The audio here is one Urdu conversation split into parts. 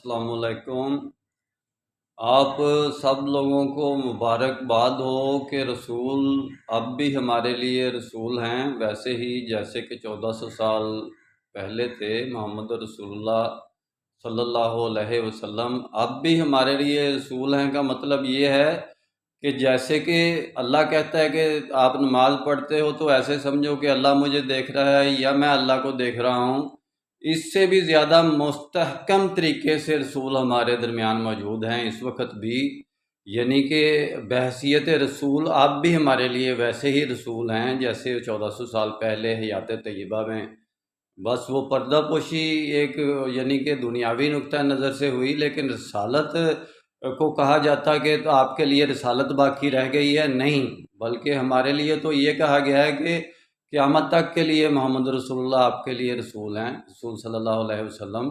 السلام علیکم۔ آپ سب لوگوں کو مبارکباد ہو کہ رسول اب بھی ہمارے لیے رسول ہیں، ویسے ہی جیسے کہ 1400 سال پہلے تھے محمد رسول اللہ صلی اللہ علیہ وسلم، اب بھی ہمارے لیے رسول ہیں کا مطلب یہ ہے کہ جیسے کہ اللہ کہتا ہے کہ آپ نماز پڑھتے ہو تو ایسے سمجھو کہ اللہ مجھے دیکھ رہا ہے یا میں اللہ کو دیکھ رہا ہوں، اس سے بھی زیادہ مستحکم طریقے سے رسول ہمارے درمیان موجود ہیں اس وقت بھی، یعنی کہ بحیثیت رسول آپ بھی ہمارے لیے ویسے ہی رسول ہیں جیسے 1400 سال پہلے حیات طیبہ میں۔ بس وہ پردہ پوشی ایک یعنی کہ دنیاوی نقطہ نظر سے ہوئی، لیکن رسالت کو کہا جاتا کہ تو آپ کے لیے رسالت باقی رہ گئی ہے، نہیں، بلکہ ہمارے لیے تو یہ کہا گیا ہے کہ قیامت تک کے لیے محمد رسول اللہ آپ کے لیے رسول ہیں، رسول صلی اللہ علیہ وسلم۔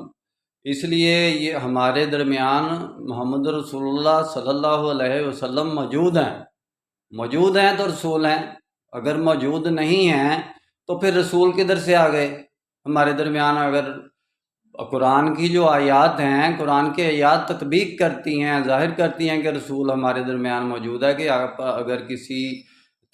اس لیے یہ ہمارے درمیان محمد رسول اللہ صلی اللہ علیہ وسلم موجود ہیں تو رسول ہیں، اگر موجود نہیں ہیں تو پھر رسول کدھر سے آ گئے ہمارے درمیان؟ اگر قرآن کی جو آیات ہیں، قرآن کے آیات تطبیق کرتی ہیں، ظاہر کرتی ہیں کہ رسول ہمارے درمیان موجود ہے، کہ آپ اگر کسی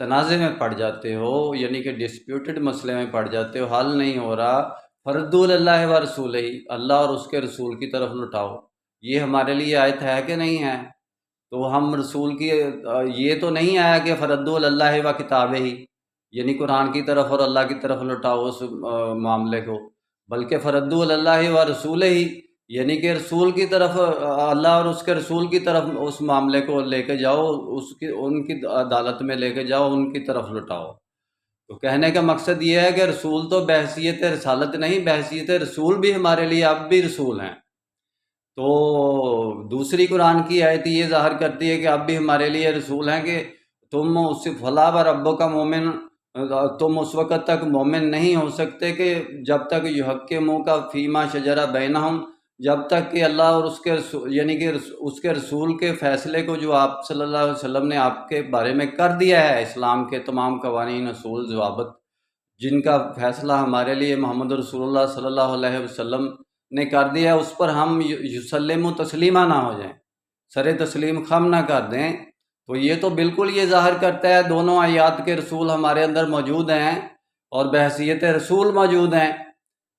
تنازع میں پڑ جاتے ہو، یعنی کہ ڈسپیوٹڈ مسئلے میں پڑ جاتے ہو، حل نہیں ہو رہا، فردوا اللہ و رسول ہی، اللہ اور اس کے رسول کی طرف لٹاؤ، یہ ہمارے لیے آیت ہے کہ نہیں ہے؟ تو ہم رسول کی یہ تو نہیں آیا کہ فردوا اللہ و کتاب ہی، یعنی قرآن کی طرف اور اللہ کی طرف لٹاؤ اس معاملے کو، بلکہ فردوا اللہ و رسول ہی، یعنی کہ رسول کی طرف، اللہ اور اس کے رسول کی طرف اس معاملے کو لے کے جاؤ، ان کی عدالت میں لے کے جاؤ، ان کی طرف لٹاؤ۔ تو کہنے کا مقصد یہ ہے کہ رسول تو بحیثیت رسالت نہیں، بحیثیت رسول بھی ہمارے لیے اب بھی رسول ہیں۔ تو دوسری قرآن کی آیت یہ ظاہر کرتی ہے کہ اب بھی ہمارے لیے رسول ہیں کہ تم اس فلا و ربوں کا مومن، تم اس وقت تک مومن نہیں ہو سکتے کہ جب تک یحکموک فیما شجر بینہم، جب تک کہ اللہ اور اس کے یعنی کہ اس کے رسول کے فیصلے کو جو آپ صلی اللہ علیہ وسلم نے آپ کے بارے میں کر دیا ہے، اسلام کے تمام قوانین، اصول، ضوابط، جن کا فیصلہ ہمارے لیے محمد رسول اللہ صلی اللہ علیہ وسلم نے کر دیا، اس پر ہم یسلم و تسلیمہ نہ ہو جائیں، سر تسلیم خم نہ کر دیں۔ تو یہ تو بالکل یہ ظاہر کرتا ہے دونوں آیات کے رسول ہمارے اندر موجود ہیں اور بحیثیت رسول موجود ہیں،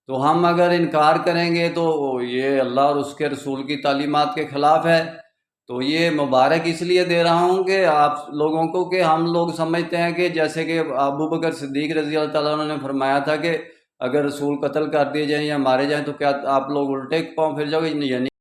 تو ہم اگر انکار کریں گے تو یہ اللہ اور اس کے رسول کی تعلیمات کے خلاف ہے۔ تو یہ مبارک اس لیے دے رہا ہوں کہ آپ لوگوں کو، کہ ہم لوگ سمجھتے ہیں کہ جیسے کہ ابو بکر صدیق رضی اللہ تعالیٰ عنہ نے فرمایا تھا کہ اگر رسول قتل کر دیے جائیں یا مارے جائیں تو کیا آپ لوگ الٹے پاؤں پھر جاؤ گے؟ یعنی